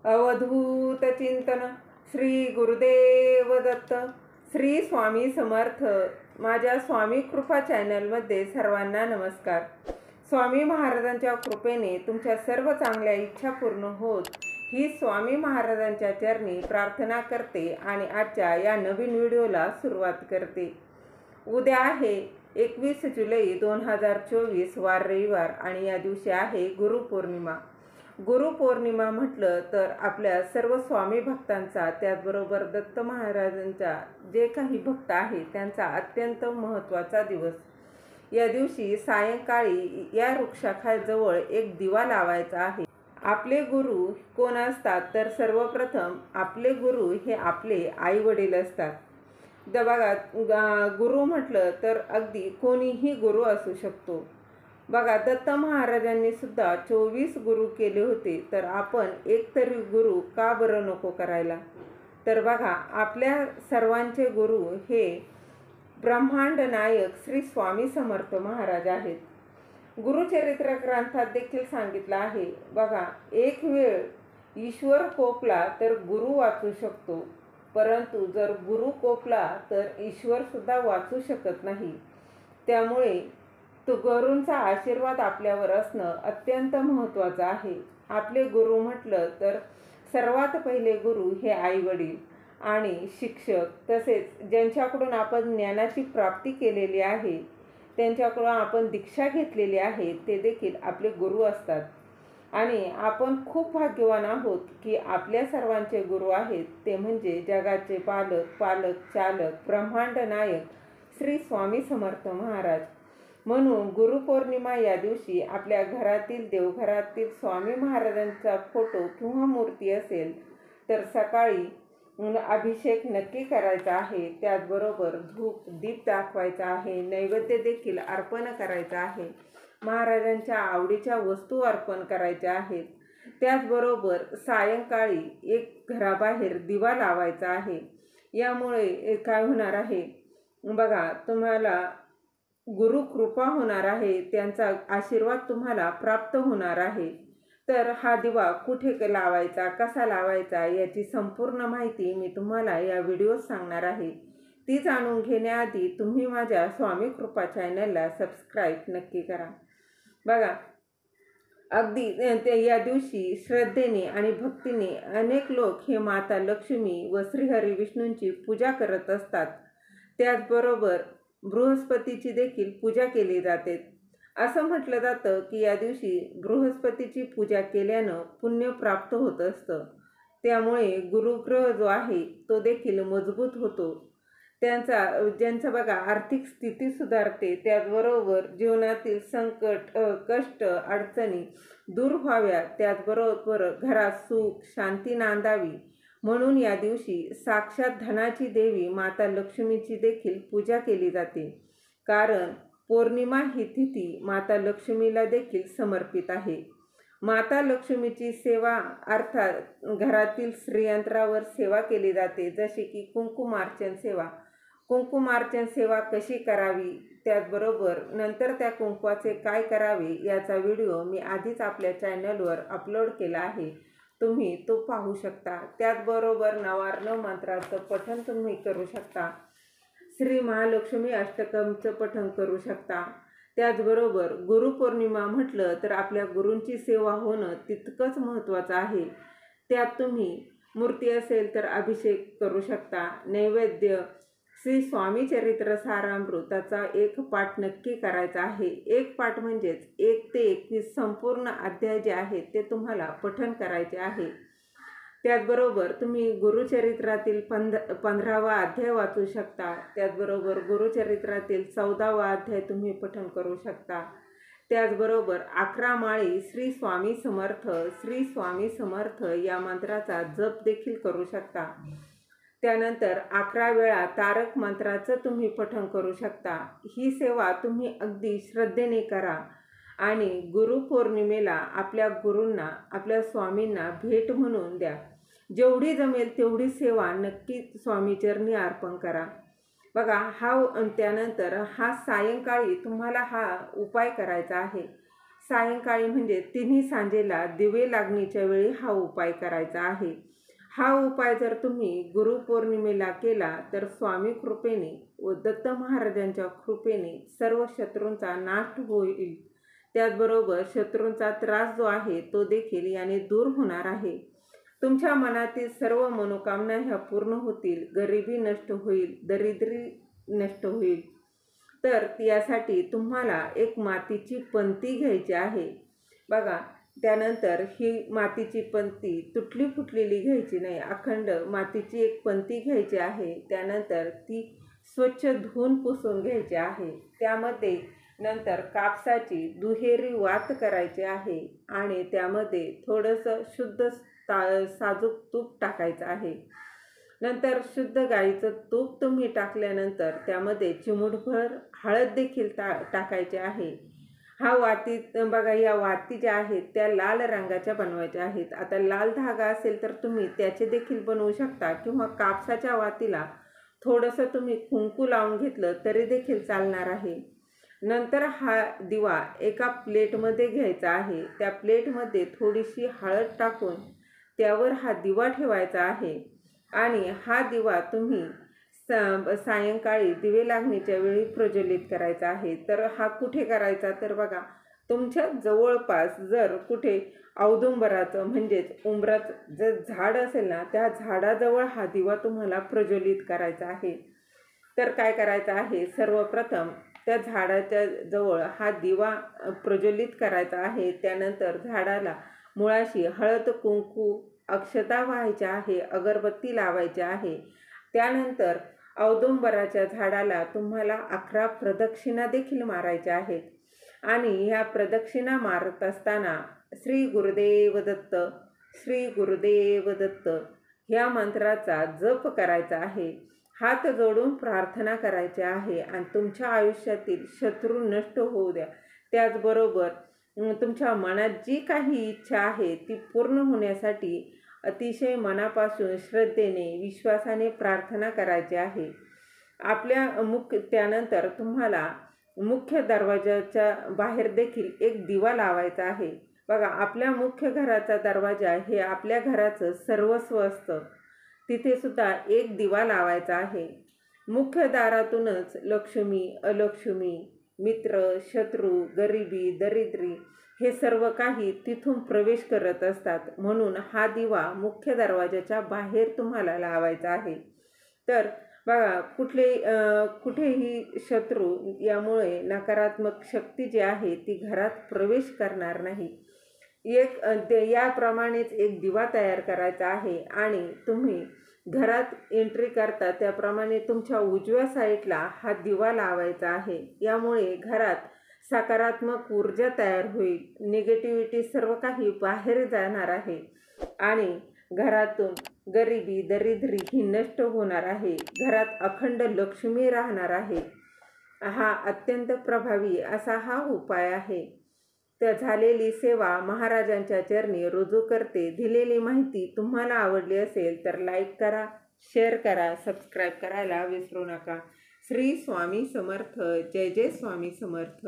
अवधूत चिंतन श्री गुरुदेव दत्त. श्री स्वामी समर्थ. माझ्या स्वामी कृपा चॅनलमध्ये सर्वांना नमस्कार. स्वामी महाराजांच्या कृपेने तुमच्या सर्व चांगल्या इच्छा पूर्ण होत ही स्वामी महाराजांच्या चरणी प्रार्थना करते आणि आजच्या या नवीन व्हिडिओला सुरुवात करते. उद्या आहे 21 जुलै 2024 वार रविवार आणि या दिवशी आहे गुरुपौर्णिमा. गुरुपौर्णिमा म्हटलं तर आपल्या सर्व स्वामी भक्तांचा, त्याचबरोबर दत्त महाराजांचा जे काही भक्त आहेत त्यांचा अत्यंत महत्त्वाचा दिवस. या दिवशी सायंकाळी या वृक्षाखाजवळ एक दिवा लावायचा आहे. आपले गुरु कोण असतात तर सर्वप्रथम आपले गुरु हे आपले आई वडील असतात. बघा, गुरु म्हटलं तर अगदी कोणीही गुरु असू शकतो. बघा, दत्त महाराजांनी सुद्धा 24 गुरु केले होते, तर आपण एक तरी गुरु का बरं नको करायला. तर बघा, आपल्या सर्वांचे गुरु हे ब्रह्मांड नायक श्री स्वामी समर्थ महाराज आहेत. गुरुचरित्र ग्रंथात देखील सांगितलं आहे. बघा, एक वेळ ईश्वर कोपला तर गुरु वाचू शकतो, परंतु जर गुरु कोपला तर ईश्वर सुद्धा वाचू शकत नाही. त्यामुळे तो गुरूंचा आशीर्वाद आपल्यावर असणं अत्यंत महत्त्वाचं आहे. आपले गुरु म्हटलं तर सर्वात पहिले गुरु हे आई वडील आणि शिक्षक, तसेच ज्यांच्याकडून आपण ज्ञानाची प्राप्ती केलेली आहे, त्यांच्याकडून आपण दीक्षा घेतलेली आहे, ते देखील आपले गुरु असतात. आणि आपण खूप भाग्यवान आहोत की आपल्या सर्वांचे गुरु आहेत, ते म्हणजे जगाचे पालक चालक ब्रह्मांड नायक श्री स्वामी समर्थ महाराज. म्हणून गुरुपौर्णिमा या दिवशी आपल्या घरातील देवघरातील स्वामी महाराजांचा फोटो किंवा मूर्ती असेल तर सकाळी अभिषेक नक्की करायचा आहे. त्याचबरोबर धूप दीप दाखवायचा आहे. नैवेद्य देखील अर्पण करायचा आहे. महाराजांच्या आवडीच्या वस्तू अर्पण करायच्या आहेत. त्याचबरोबर सायंकाळी एक घराबाहेर दिवा लावायचा आहे. यामुळे काय होणार आहे, बघा, तुम्हाला गुरु कृपा होणार आहे, त्यांचा आशीर्वाद तुम्हाला प्राप्त होणार आहे. तर हा दिवा कुठे लावायचा, कसा लावायचा याची संपूर्ण माहिती मी तुम्हाला या व्हिडिओत सांगणार आहे. ती जाणून घेण्याआधी तुम्ही माझ्या स्वामी कृपा चॅनलला सबस्क्राईब नक्की करा. बघा, अगदी या दिवशी श्रद्धेने आणि भक्तीने अनेक लोक हे माता लक्ष्मी व श्रीहरी विष्णूंची पूजा करत असतात. त्याचबरोबर बृहस्पतीची देखील पूजा केली जाते. असं म्हटलं जातं की या दिवशी बृहस्पतीची पूजा केल्यानं पुण्य प्राप्त होत असतं. त्यामुळे गुरुग्रह जो आहे तो देखील मजबूत होतो. ज्यांचं बघा आर्थिक स्थिती सुधारते. त्याचबरोबर जीवनातील संकट, कष्ट, अडचणी दूर व्हाव्या, त्याचबरोबर घरात सुख शांती नांदावी म्हणून या दिवशी साक्षात धनाची देवी माता लक्ष्मीची देखील पूजा केली जाते. कारण पौर्णिमा ही तिथी माता लक्ष्मीला देखील समर्पित आहे. माता लक्ष्मीची सेवा अर्थात घरातील श्रीयंत्रावर सेवा केली जाते, जशी की कुंकुमार्चन सेवा. कुंकुमार्चन सेवा कशी करावी, त्याचबरोबर नंतर त्या कुंकवाचे काय करावे याचा व्हिडिओ मी आधीच आपल्या चॅनलवर अपलोड केला आहे, तुम्ही तो पाहू शकता. त्याचबरोबर नवार्ण मंत्राचं पठण तुम्ही करू शकता. श्री महालक्ष्मी अष्टकमचं पठण करू शकता. त्याचबरोबर गुरुपौर्णिमा म्हटलं तर आपल्या गुरूंची सेवा होणं तितकंच महत्त्वाचं आहे. त्यात तुम्ही मूर्ती असेल तर अभिषेक करू शकता. नैवेद्य श्री स्वामी चरित्र सारामृताचा एक पाठ नक्की करायचा आहे. एक पाठ म्हणजेच 1 ते 21 संपूर्ण अध्याय जे आहेत ते तुम्हाला पठण करायचे आहे. त्याचबरोबर तुम्ही गुरुचरित्रातील 15वा अध्याय वाचू शकता. त्याचबरोबर गुरुचरित्रातील 14वा अध्याय तुम्ही पठण करू शकता. त्याचबरोबर 11 माळी श्री स्वामी समर्थ श्री स्वामी समर्थ या मंत्राचा जप देखील करू शकता. त्यानंतर 11 वेळा तारक मंत्राचं तुम्ही पठण करू शकता. ही सेवा तुम्ही अगदी श्रद्धेने करा आणि गुरुपौर्णिमेला आपल्या गुरूंना, आपल्या स्वामींना भेट म्हणून द्या. जेवढी जमेल तेवढी सेवा नक्की स्वामीचरणी अर्पण करा. बघा, त्यानंतर सायंकाळी तुम्हाला हा उपाय करायचा आहे. सायंकाळी म्हणजे तिन्ही सांजेला दिवे लागणीच्या वेळी हा उपाय करायचा आहे. हा उपाय जर तुम्ही गुरुपौर्णिमेला केला तर स्वामी कृपेने व दत्त महाराजांच्या कृपेने सर्व शत्रूंचा नाश होईल. त्याचबरोबर शत्रूंचा त्रास जो आहे तो देखील याने दूर होणार आहे. तुमच्या मनातील सर्व मनोकामना ह्या पूर्ण होतील. गरिबी नष्ट होईल, दरिद्री नष्ट होईल. तर यासाठी तुम्हाला एक मातीची पंती घ्यायची आहे. बघा, त्यानंतर ही मातीची पंती तुटली फुटलेली घ्यायची नाही, अखंड मातीची एक पंती घ्यायची आहे. त्यानंतर ती स्वच्छ धुवून पुसून घ्यायची आहे. त्यामध्ये नंतर कापसाची दुहेरी वात करायची आहे आणि त्यामध्ये थोडंसं शुद्ध साजूक तूप टाकायचं आहे. नंतर शुद्ध गाईचं तूप तुम्ही टाकल्यानंतर त्यामध्ये चिमूटभर हळद देखील टाकायची आहे. हा वातीत बघा, या वाती ज्या आहेत त्या लाल रंगाच्या बनवायच्या आहेत. आता लाल धागा असेल तर तुम्ही त्याचे देखील बनवू शकता किंवा कापसाच्या वातीला थोडंसं तुम्ही कुंकू लावून घेतलं तरी देखील चालणार आहे. नंतर हा दिवा एका प्लेटमध्ये घ्यायचा आहे. त्या प्लेटमध्ये थोडीशी हळद टाकून त्यावर हा दिवा ठेवायचा आहे आणि हा दिवा तुम्ही सायंकाळी दिवे लागणीच्या वेळी प्रज्वलित करायचा आहे. तर हा कुठे करायचा तर बघा, तुमच्या जवळपास जर कुठे औदुंबराचं म्हणजेच उंबराचं जर झाड असेल ना, त्या झाडाजवळ हा दिवा तुम्हाला प्रज्वलित करायचा आहे. तर काय करायचं आहे, सर्वप्रथम त्या झाडाच्या जवळ हा दिवा प्रज्वलित करायचा आहे. त्यानंतर झाडाला मुळाशी हळद कुंकू अक्षता व्हायच्या आहे, अगरबत्ती लावायची आहे. त्यानंतर औदुंबराच्या झाडाला तुम्हाला 11 प्रदक्षिणा देखील मारायच्या आहेत आणि ह्या प्रदक्षिणा मारत असताना श्री गुरुदेव दत्त, श्री गुरुदेव दत्त ह्या मंत्राचा जप करायचा आहे. हात जोडून प्रार्थना करायची आहे आणि तुमच्या आयुष्यातील शत्रू नष्ट होऊ द्या. त्याचबरोबर तुमच्या मनात जी काही इच्छा आहे ती पूर्ण होण्यासाठी अतिशय मनापासून श्रद्धेने विश्वासाने प्रार्थना करायची आहे. त्यानंतर तुम्हाला मुख्य दरवाजाच्या बाहेर देखील एक दिवा लावायचा आहे. बघा, आपल्या मुख्य घराचा दरवाजा हे आपल्या घराचं सर्वस्व असतं. तिथे सुद्धा एक दिवा लावायचा आहे. मुख्य दारातूनच लक्ष्मी, अलक्ष्मी, मित्र, शत्रू, गरिबी, दरिद्री हे सर्व काही तिथून प्रवेश करत असतात. म्हणून हा दिवा मुख्य दरवाजाच्या बाहेर तुम्हाला लावायचा आहे. तर बघा, कुठेही शत्रू यामुळे नकारात्मक शक्ती जी आहे ती घरात प्रवेश करणार नाही. याप्रमाणेच एक दिवा तयार करायचा आहे आणि तुम्ही घरात एंट्री करता त्याप्रमाणे तुमच्या उजव्या साईडला हा दिवा लावायचा आहे. यामुळे घरात सकारात्मक ऊर्जा तयार होईल. निगेटिव्हिटी सर्व काही बाहेर जाणार आहे आणि घरातून गरिबी, दरिद्री ही नष्ट होणार आहे. घरात अखंड लक्ष्मी राहणार आहे. हा अत्यंत प्रभावी असा हा उपाय आहे. तर झालेली सेवा महाराजांच्या चरणी रुजू करते. दिलेली माहिती तुम्हाला आवडली असेल तर लाईक करा, शेअर करा, सबस्क्राईब करायला विसरू नका. श्री स्वामी समर्थ. जय जय स्वामी समर्थ.